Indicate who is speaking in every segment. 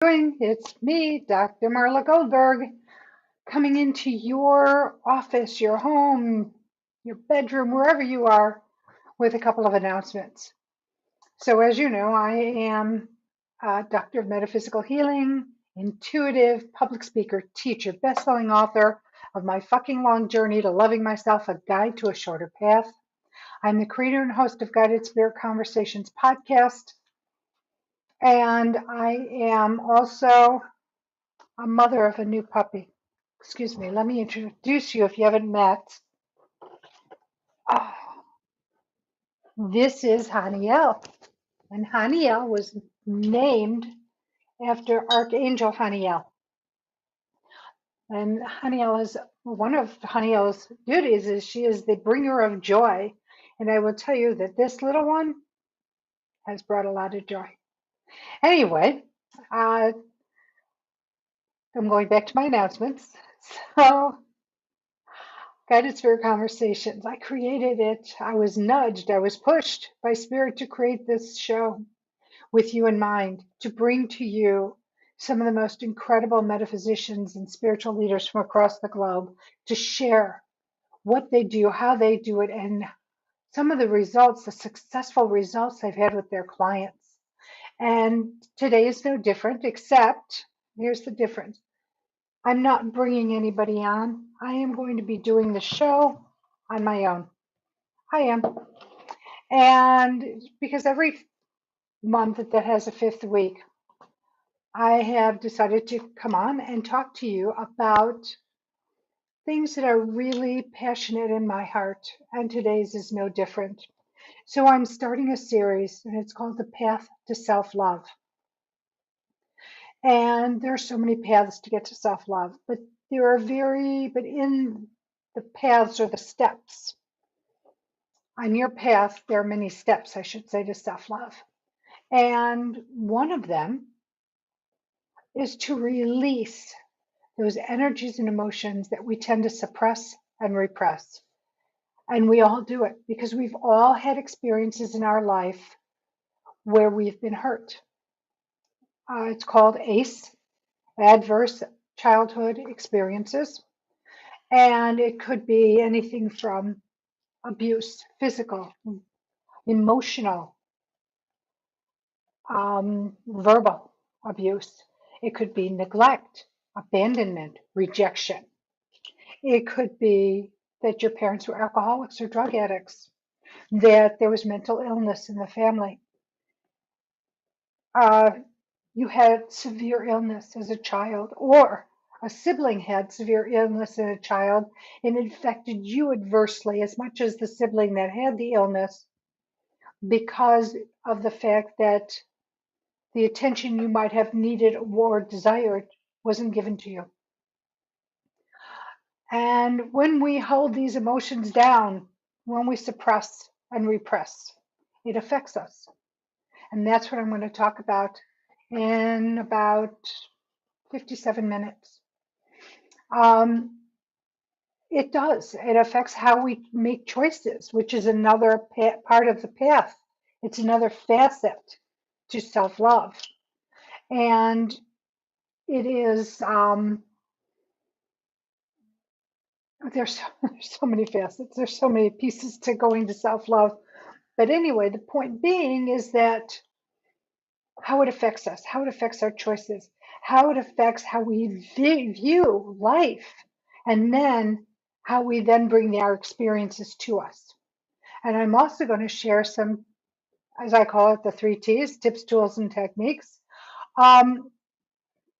Speaker 1: It's me, Dr. Marla Goldberg, coming into your office, your home, your bedroom, wherever you are, with a couple of announcements. So, as you know, I am a doctor of metaphysical healing, intuitive public speaker, teacher, best-selling author of My Fucking Long Journey to Loving Myself, A Guide to a Shorter Path. I'm the creator and host of Guided Spirit Conversations podcast, and I am also a mother of a new puppy. Excuse me, let me introduce you if you haven't met. Oh, this is Haniel. And Haniel was named after Archangel Haniel. And Haniel is one of Haniel's duties is she is the bringer of joy. And I will tell you that this little one has brought a lot of joy. Anyway, I'm going back to my announcements. So Guided Spirit Conversations. I created it. I was nudged. I was pushed by Spirit to create this show with you in mind, to bring to you some of the most incredible metaphysicians and spiritual leaders from across the globe to share what they do, how they do it, and some of the results, the successful results they've had with their clients. And today is no different, except here's the difference. I'm not bringing anybody on. I am going to be doing the show on my own. I am. And because every month that has a fifth week, I have decided to come on and talk to you about things that are really passionate in my heart. And today's is no different. So I'm starting a series, and it's called The Path to Self-Love. And there are so many paths to get to self-love, but but in the paths or the steps, on your path, there are many steps, I should say, to self-love. And one of them is to release those energies and emotions that we tend to suppress and repress. And we all do it because we've all had experiences in our life where we've been hurt. It's called ACE, Adverse Childhood Experiences. And it could be anything from abuse, physical, emotional, verbal abuse. It could be neglect, abandonment, rejection. It could be that your parents were alcoholics or drug addicts, that there was mental illness in the family. Uh, you had severe illness as a child, or a sibling had severe illness as a child and it affected you adversely as much as the sibling that had the illness because of the fact that the attention you might have needed or desired wasn't given to you. And when we hold these emotions down, when we suppress and repress, it affects us. And that's what I'm going to talk about in about 57 minutes. It does. It affects how we make choices, which is another part of the path. It's another facet to self-love. And it is, there's so many facets. There's so many pieces to going to self-love. But anyway, the point being is that how it affects us, how it affects our choices, how it affects how we view life, and then how we then bring our experiences to us. And I'm also going to share some, as I call it, the 3 T's, tips, tools, and techniques, um,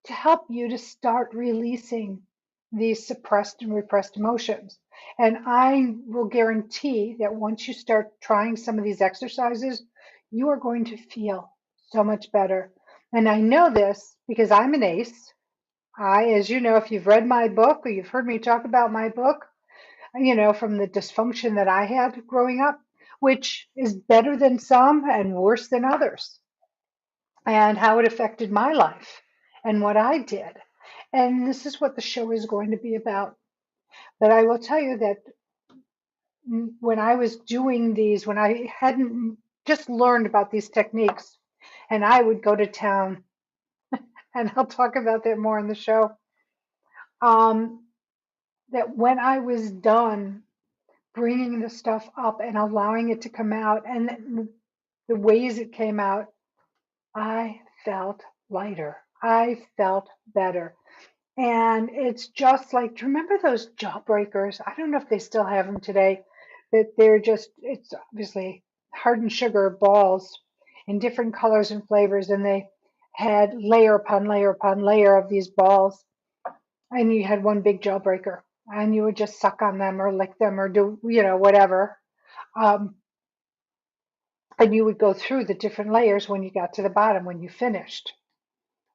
Speaker 1: to help you to start releasing these suppressed and repressed emotions. And I will guarantee that once you start trying some of these exercises, you are going to feel so much better. And I know this because I'm an ace. As you know, if you've read my book or you've heard me talk about my book, from the dysfunction that I had growing up, which is better than some and worse than others, and how it affected my life and what I did. And this is what the show is going to be about. But I will tell you that when I was doing these, when I hadn't just learned about these techniques, and I would go to town and I'll talk about that more in the show. Um, that when I was done bringing the stuff up and allowing it to come out, and the ways it came out, I felt lighter. I felt better. And it's just like, do you remember those jawbreakers? I don't know if they still have them today, that they're just, it's obviously hardened sugar balls in different colors and flavors. And they had layer upon layer upon layer of these balls. And you had one big jawbreaker. And you would just suck on them or lick them or do, whatever. Um, and you would go through the different layers when you got to the bottom, when you finished.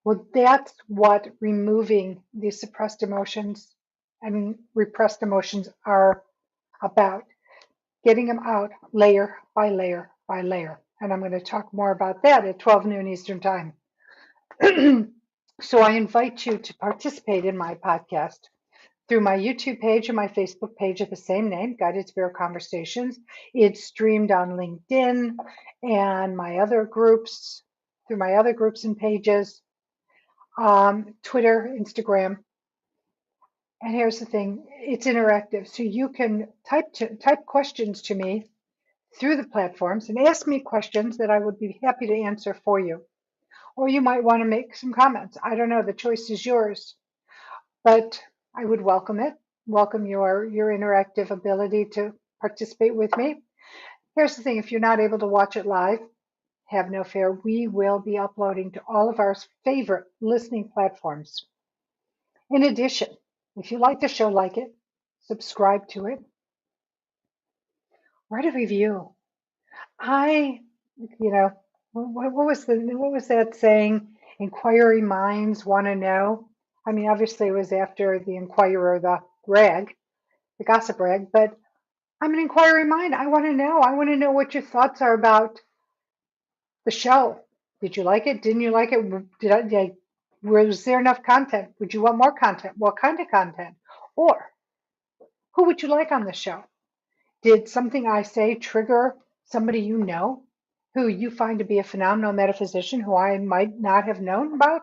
Speaker 1: Well, that's what removing these suppressed emotions and repressed emotions are about, getting them out layer by layer by layer. And I'm going to talk more about that at 12 noon Eastern Time. So I invite you to participate in my podcast through my YouTube page and my Facebook page of the same name, Guided Spirit Conversations. It's streamed on LinkedIn and my other groups, through my other groups and pages, Twitter, Instagram. And here's the thing, it's interactive. So you can type questions to me through the platforms and ask me questions that I would be happy to answer for you. Or you might want to make some comments. I don't know, the choice is yours. But I would welcome it, welcome your interactive ability to participate with me. Here's the thing, if you're not able to watch it live, have no fear. We will be uploading to all of our favorite listening platforms. In addition, if you like the show, like it, subscribe to it, write a review. I, you know, what was that saying? Inquiry minds want to know. I mean, obviously it was after the Inquirer, the gossip rag, but I'm an inquiry mind. I want to know. I want to know what your thoughts are about the show. Did you like it? Didn't you like it? Was there enough content? Would you want more content? What kind of content? Or who would you like on the show? Did something I say trigger somebody you know who you find to be a phenomenal metaphysician who I might not have known about?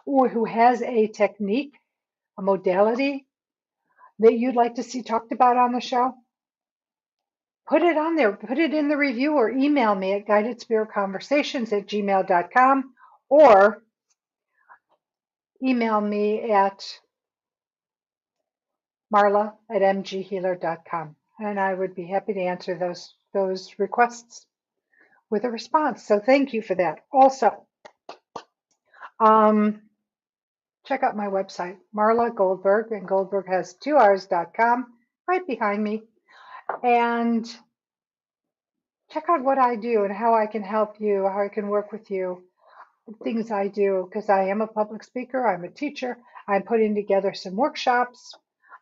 Speaker 1: Or who has a technique, a modality that you'd like to see talked about on the show? Put it on there. Put it in the review or email me at guidedspiritconversations@gmail.com or email me at marla@mghealer.com. And I would be happy to answer those requests with a response. So thank you for that. Also, check out my website, Marla Goldberg, and Goldberg has 2Rs.com right behind me. And check out what I do and how I can help you, how I can work with you, things I do, because I am a public speaker, I'm a teacher, I'm putting together some workshops,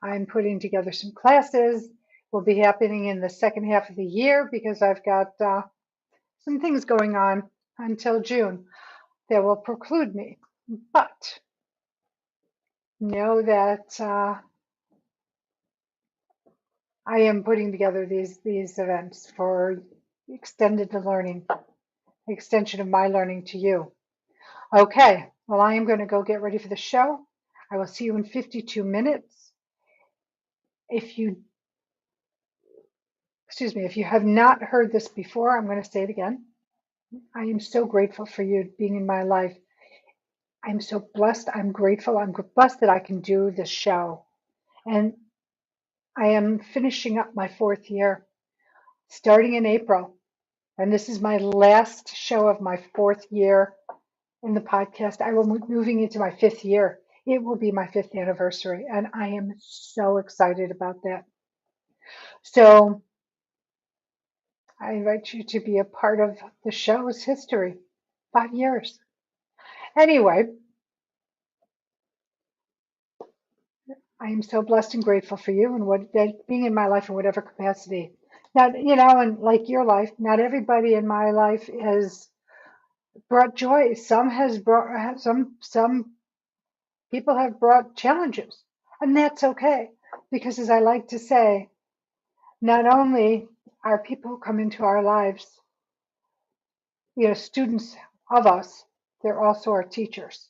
Speaker 1: I'm putting together some classes, will be happening in the second half of the year because I've got some things going on until June that will preclude me. But know that I am putting together these events for extended learning, extension of my learning to you. Okay, well, I am going to go get ready for the show. I will see you in 52 minutes. If you, if you have not heard this before, I'm going to say it again. I am so grateful for you being in my life. I'm so blessed. I'm grateful. I'm blessed that I can do this show. And I am finishing up my 4th year, starting in April. And this is my last show of my 4th year in the podcast. I will be moving into my 5th year. It will be my 5th anniversary. And I am so excited about that. So I invite you to be a part of the show's history. 5 years. Anyway, I am so blessed and grateful for you and what being in my life in whatever capacity. Now, and like your life, not everybody in my life has brought joy. Some has brought some people have brought challenges, and that's okay. Because as I like to say, not only are people who come into our lives, students of us, they're also our teachers.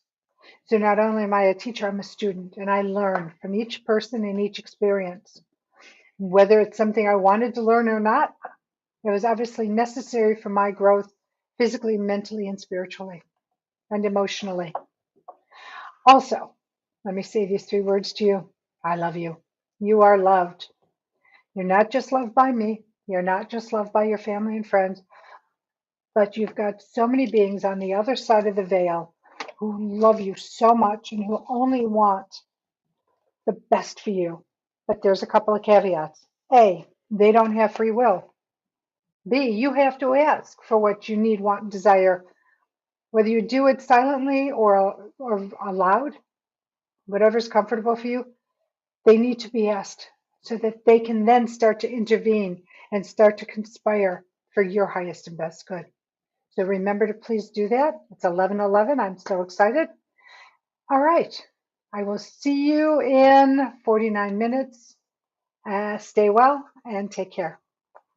Speaker 1: So not only am I a teacher, I'm a student, and I learn from each person and each experience. Whether it's something I wanted to learn or not, it was obviously necessary for my growth physically, mentally, and spiritually, and emotionally. Also, let me say these 3 words to you. I love you. You are loved. You're not just loved by me. You're not just loved by your family and friends, but you've got so many beings on the other side of the veil who love you so much and who only want the best for you. But there's a couple of caveats. A, they don't have free will. B, you have to ask for what you need, want, and desire, whether you do it silently or aloud, whatever's comfortable for you. They need to be asked so that they can then start to intervene and start to conspire for your highest and best good. So remember to please do that. It's 11:11. I'm so excited. All right. I will see you in 49 minutes. Stay well and take care.